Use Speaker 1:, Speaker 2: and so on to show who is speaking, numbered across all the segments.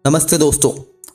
Speaker 1: नमस्ते दोस्तों।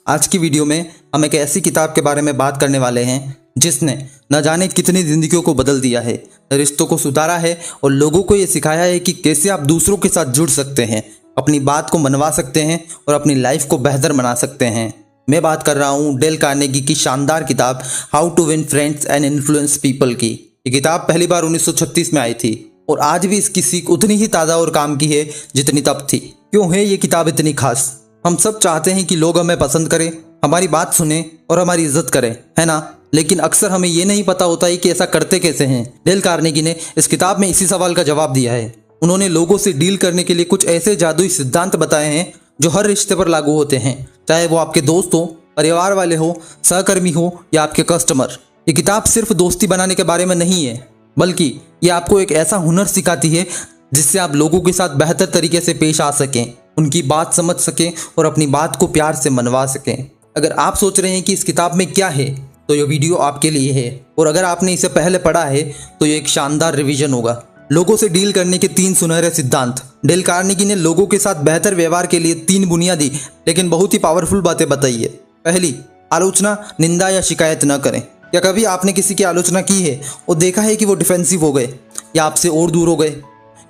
Speaker 1: आज की वीडियो में हम एक ऐसी किताब के बारे में बात करने वाले हैं जिसने न जाने कितनी जिंदगियों को बदल दिया है, रिश्तों को सुधारा है और लोगों को ये सिखाया है कि कैसे आप दूसरों के साथ जुड़ सकते हैं, अपनी बात को मनवा सकते हैं और अपनी लाइफ को बेहतर बना सकते हैं। मैं बात कर रहा हूँ डेल कार्नेगी की शानदार किताब how to win friends and influence people की। ये किताब पहली बार 1936 में आई थी और आज भी इसकी सीख उतनी ही ताज़ा और काम की है जितनी तब थी। क्यों है ये किताब इतनी खास? हम सब चाहते हैं कि लोग हमें पसंद करें, हमारी बात सुने और हमारी इज्जत करें, है ना? लेकिन अक्सर हमें ये नहीं पता होता है कि ऐसा करते कैसे हैं। डेल कार्नेगी ने इस किताब में इसी सवाल का जवाब दिया है। उन्होंने लोगों से डील करने के लिए कुछ ऐसे जादुई सिद्धांत बताए हैं जो हर रिश्ते पर लागू होते हैं, चाहे वो आपके दोस्त हो, परिवार वाले हो, सहकर्मी हो या आपके कस्टमर। ये किताब सिर्फ दोस्ती बनाने के बारे में नहीं है, बल्कि ये आपको एक ऐसा हुनर सिखाती है जिससे आप लोगों के साथ बेहतर तरीके से पेश आ सकें, उनकी बात समझ सकें और अपनी बात को प्यार से मनवा सकें। अगर आप सोच रहे हैं कि इस किताब में क्या है, तो ये वीडियो आपके लिए है। और अगर आपने इसे पहले पढ़ा है तो ये एक शानदार रिवीजन होगा। लोगों से डील करने के 3 सुनहरे सिद्धांत। डेल कार्नेगी ने लोगों के साथ बेहतर व्यवहार के लिए 3 बुनियादी लेकिन बहुत ही पावरफुल बातें बताई है। पहली, आलोचना, निंदा या शिकायत न करें। क्या कभी आपने किसी की आलोचना की है और देखा है कि वो डिफेंसिव हो गए या आपसे और दूर हो गए?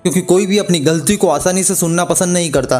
Speaker 1: क्योंकि कोई भी अपनी गलती को आसानी से सुनना पसंद नहीं करता।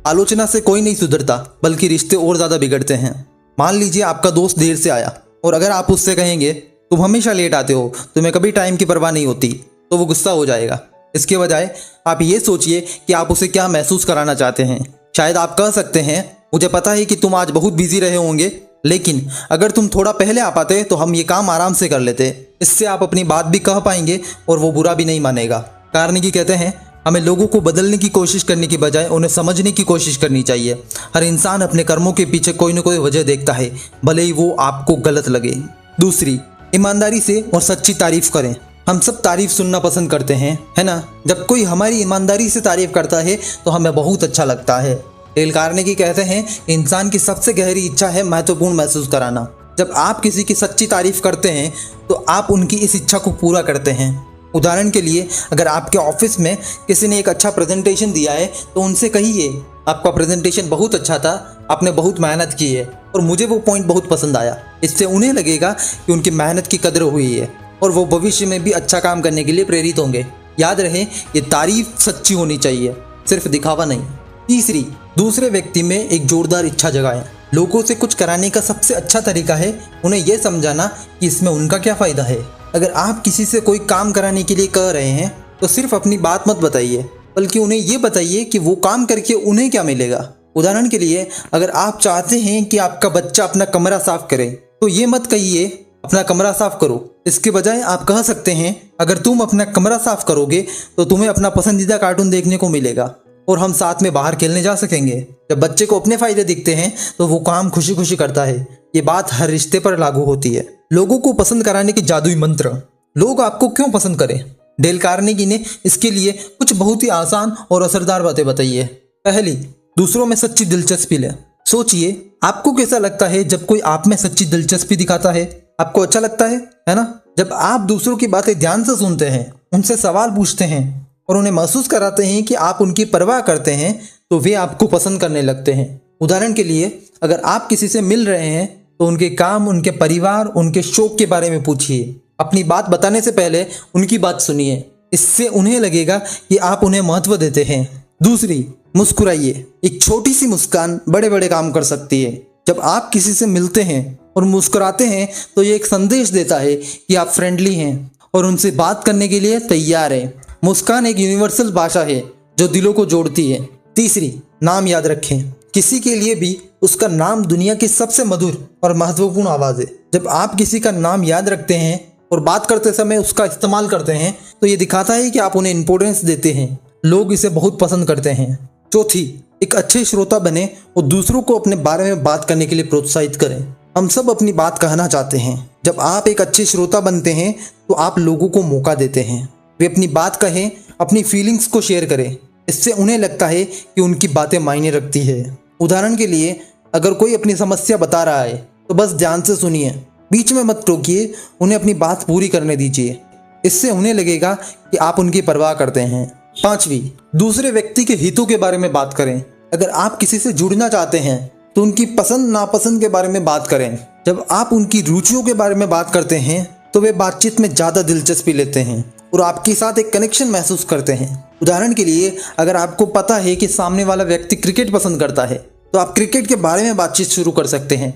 Speaker 1: आलोचना से कोई नहीं सुधरता, बल्कि रिश्ते और ज़्यादा बिगड़ते हैं। मान लीजिए आपका दोस्त देर से आया और अगर आप उससे कहेंगे तुम हमेशा लेट आते हो, तुम्हें कभी टाइम की परवाह नहीं होती, तो वो गुस्सा हो जाएगा। इसके बजाय आप ये सोचिए कि आप उसे क्या महसूस कराना चाहते हैं। शायद आप कह सकते हैं, मुझे पता है कि तुम आज बहुत बिजी रहे होंगे, लेकिन अगर तुम थोड़ा पहले आ पाते तो हम ये काम आराम से कर लेते। इससे आप अपनी बात भी कह पाएंगे और वो बुरा भी नहीं मानेगा। कार्नेगी कहते हैं, हमें लोगों को बदलने की कोशिश करने की बजाय उन्हें समझने की कोशिश करनी चाहिए। हर इंसान अपने कर्मों के पीछे कोई न कोई वजह देखता है, भले ही वो आपको गलत लगे। दूसरी, ईमानदारी से और सच्ची तारीफ करें। हम सब तारीफ सुनना पसंद करते हैं, है ना? जब कोई हमारी ईमानदारी से तारीफ करता है तो हमें बहुत अच्छा लगता है। डेल कार्नेगी कहते हैं, इंसान की सबसे गहरी इच्छा है महत्वपूर्ण महसूस कराना। जब आप किसी की सच्ची तारीफ करते हैं तो आप उनकी इस इच्छा को पूरा करते हैं। उदाहरण के लिए, अगर आपके ऑफिस में किसी ने एक अच्छा प्रेजेंटेशन दिया है तो उनसे कहिए, आपका प्रेजेंटेशन बहुत अच्छा था, आपने बहुत मेहनत की है और मुझे वो पॉइंट बहुत पसंद आया। इससे उन्हें लगेगा कि उनकी मेहनत की कदर हुई है और वो भविष्य में भी अच्छा काम करने के लिए प्रेरित होंगे। याद रहे, ये तारीफ सच्ची होनी चाहिए, सिर्फ दिखावा नहीं। तीसरी, दूसरे व्यक्ति में एक जोरदार इच्छा जगाएं। लोगों से कुछ कराने का सबसे अच्छा तरीका है उन्हें यह समझाना कि इसमें उनका क्या फ़ायदा है। अगर आप किसी से कोई काम कराने के लिए कह रहे हैं तो सिर्फ अपनी बात मत बताइए, बल्कि उन्हें ये बताइए कि वो काम करके उन्हें क्या मिलेगा। उदाहरण के लिए, अगर आप चाहते हैं कि आपका बच्चा अपना कमरा साफ करे तो ये मत कहिए अपना कमरा साफ करो। इसके बजाय आप कह सकते हैं, अगर तुम अपना कमरा साफ करोगे तो तुम्हें अपना पसंदीदा कार्टून देखने को मिलेगा और हम साथ में बाहर खेलने जा सकेंगे। जब बच्चे को अपने फायदे दिखते हैं तो वो काम खुशी खुशी करता है। ये बात हर रिश्ते पर लागू होती है। लोगों को पसंद कराने के जादुई मंत्र। लोग आपको क्यों पसंद करें? डेल कार्नेगी ने इसके लिए कुछ बहुत ही आसान और असरदार बातें बताई है। पहली, दूसरों में सच्ची दिलचस्पी लें। सोचिए, आपको कैसा लगता है जब कोई आप में सच्ची दिलचस्पी दिखाता है? आपको अच्छा लगता है ना? जब आप दूसरों की बातें ध्यान से सुनते हैं, उनसे सवाल पूछते हैं और उन्हें महसूस कराते हैं कि आप उनकी परवाह करते हैं, तो वे आपको पसंद करने लगते हैं। उदाहरण के लिए, अगर आप किसी से मिल रहे हैं तो उनके काम, उनके परिवार, उनके शौक के बारे में पूछिए। अपनी बात बताने से पहले उनकी बात सुनिए। इससे उन्हें लगेगा कि आप उन्हें महत्व देते हैं। दूसरी, मुस्कुराइए। एक छोटी सी मुस्कान बड़े बड़े काम कर सकती है। जब आप किसी से मिलते हैं और मुस्कुराते हैं तो ये एक संदेश देता है कि आप फ्रेंडली हैं और उनसे बात करने के लिए तैयार हैं। मुस्कान एक यूनिवर्सल भाषा है जो दिलों को जोड़ती है। तीसरी, नाम याद रखें। किसी के लिए भी उसका नाम दुनिया की सबसे मधुर और महत्वपूर्ण आवाज़ है। जब आप किसी का नाम याद रखते हैं और बात करते समय उसका इस्तेमाल करते हैं तो ये दिखाता है कि आप उन्हें इंपॉर्टेंस देते हैं। लोग इसे बहुत पसंद करते हैं। चौथी, एक अच्छे श्रोता बने और दूसरों को अपने बारे में बात करने के लिए प्रोत्साहित करें। हम सब अपनी बात कहना चाहते हैं। जब आप एक अच्छे श्रोता बनते हैं तो आप लोगों को मौका देते हैं, वे अपनी बात कहें, अपनी फीलिंग्स को शेयर करें। इससे उन्हें लगता है कि उनकी बातें मायने रखती है। उदाहरण के लिए, अगर कोई अपनी समस्या बता रहा है तो बस ध्यान से सुनिए, बीच में मत टोकिए, उन्हें अपनी बात पूरी करने दीजिए। इससे उन्हें लगेगा कि आप उनकी परवाह करते हैं। पांचवी, दूसरे व्यक्ति के हितों के बारे में बात करें। अगर आप किसी से जुड़ना चाहते हैं तो उनकी पसंद नापसंद के बारे में बात करें। जब आप उनकी रुचियों के बारे में बात करते हैं तो वे बातचीत में ज़्यादा दिलचस्पी लेते हैं और आपके साथ एक कनेक्शन महसूस करते हैं। उदाहरण के लिए, अगर आपको पता है कि सामने वाला व्यक्ति क्रिकेट पसंद करता है तो आप क्रिकेट के बारे में बातचीत शुरू कर सकते हैं।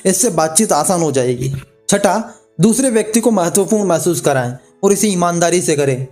Speaker 1: इससे बातचीत आसान हो जाएगी। छठा, दूसरे व्यक्ति को महत्वपूर्ण महसूस कराएं और इसे ईमानदारी से करें।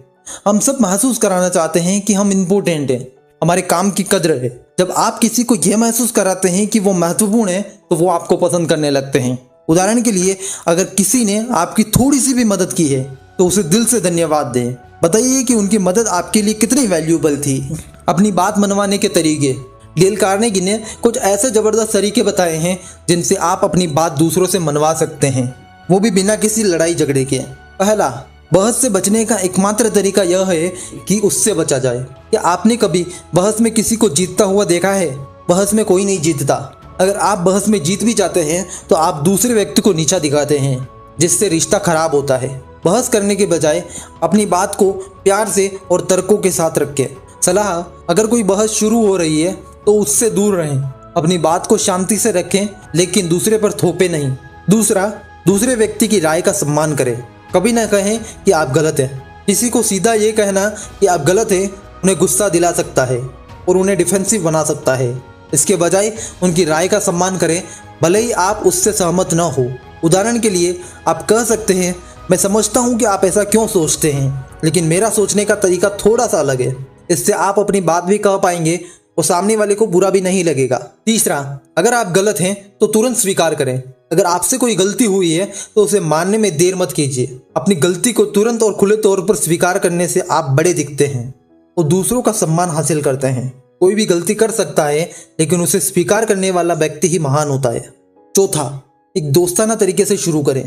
Speaker 1: हम सब महसूस कराना चाहते हैं कि हम इम्पोर्टेंट हैं, हमारे काम की कद्र है। जब आप किसी को यह महसूस कराते हैं कि वो महत्वपूर्ण है तो वो आपको पसंद करने लगते हैं। उदाहरण के लिए, अगर किसी ने आपकी थोड़ी सी भी मदद की है तो उसे दिल से धन्यवाद दें। बताइए कि उनकी मदद आपके लिए कितनी वैल्यूएबल थी। अपनी बात मनवाने के तरीके। डेल कार्नेगी ने कुछ ऐसे जबरदस्त तरीके बताए हैं जिनसे आप अपनी बात दूसरों से मनवा सकते हैं, वो भी बिना किसी लड़ाई झगड़े के। पहला, बहस से बचने का एकमात्र तरीका यह है कि उससे बचा जाए। क्या आपने कभी बहस में किसी को जीतता हुआ देखा है? बहस में कोई नहीं जीतता। अगर आप बहस में जीत भी जाते हैं तो आप दूसरे व्यक्ति को नीचा दिखाते हैं, जिससे रिश्ता खराब होता है। बहस करने के बजाय अपनी बात को प्यार से और तर्कों के साथ रखें। सलाह, अगर कोई बहस शुरू हो रही है तो उससे दूर रहें। अपनी बात को शांति से रखें, लेकिन दूसरे पर थोपे नहीं। दूसरा, दूसरे व्यक्ति की राय का सम्मान करें। कभी ना कहें कि आप गलत हैं। किसी को सीधा ये कहना कि आप गलत हैं उन्हें गुस्सा दिला सकता है और उन्हें डिफेंसिव बना सकता है। इसके बजाय उनकी राय का सम्मान करें, भले ही आप उससे सहमत न हो। उदाहरण के लिए, आप कह सकते हैं, मैं समझता हूँ कि आप ऐसा क्यों सोचते हैं, लेकिन मेरा सोचने का तरीका थोड़ा सा अलग है। इससे आप अपनी बात भी कह पाएंगे और सामने वाले को बुरा भी नहीं लगेगा। तीसरा, अगर आप गलत हैं तो तुरंत स्वीकार करें। अगर आपसे कोई गलती हुई है तो उसे मानने में देर मत कीजिए। अपनी गलती को तुरंत और खुले तौर पर स्वीकार करने से आप बड़े दिखते हैं और दूसरों का सम्मान हासिल करते हैं। कोई भी गलती कर सकता है, लेकिन उसे स्वीकार करने वाला व्यक्ति ही महान होता है। चौथा, एक दोस्ताना तरीके से शुरू करें।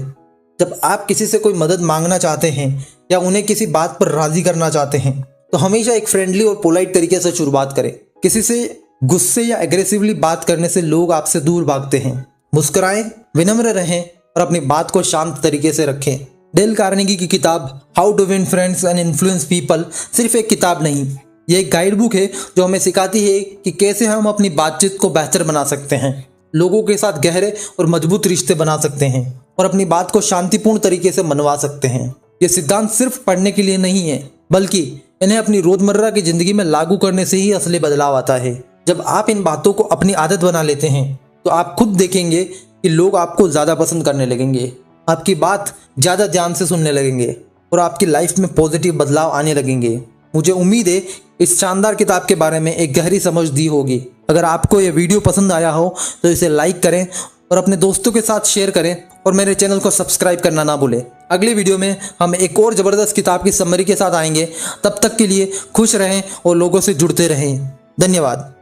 Speaker 1: जब आप किसी से कोई मदद मांगना चाहते हैं या उन्हें किसी बात पर राजी करना चाहते हैं तो हमेशा एक फ्रेंडली और पोलाइट तरीके से शुरुआत करें। किसी से गुस्से या एग्रेसिवली बात करने से लोग आपसे दूर भागते हैं। मुस्कुराएं, विनम्र रहें और अपनी बात को शांत तरीके से रखें। डेल कार्नेगी की किताब how to win friends and influence people सिर्फ एक किताब नहीं, ये एक गाइड बुक है जो हमें सिखाती है कि कैसे हम अपनी बातचीत को बेहतर बना सकते हैं, लोगों के साथ गहरे और मजबूत रिश्ते बना सकते हैं और अपनी बात को शांतिपूर्ण तरीके से मनवा सकते हैं। ये सिद्धांत सिर्फ पढ़ने के लिए नहीं है, बल्कि इन्हें अपनी रोजमर्रा की जिंदगी में लागू करने से ही असली बदलाव आता है। जब आप इन बातों को अपनी आदत बना लेते हैं तो आप खुद देखेंगे कि लोग आपको ज़्यादा पसंद करने लगेंगे, आपकी बात ज़्यादा ध्यान से सुनने लगेंगे और आपकी लाइफ में पॉजिटिव बदलाव आने लगेंगे। मुझे उम्मीद है इस शानदार किताब के बारे में एक गहरी समझ दी होगी। अगर आपको यह वीडियो पसंद आया हो तो इसे लाइक करें और अपने दोस्तों के साथ शेयर करें और मेरे चैनल को सब्सक्राइब करना ना भूलें। अगली वीडियो में हम एक और ज़बरदस्त किताब की समरी के साथ आएंगे। तब तक के लिए खुश रहें और लोगों से जुड़ते रहें। धन्यवाद।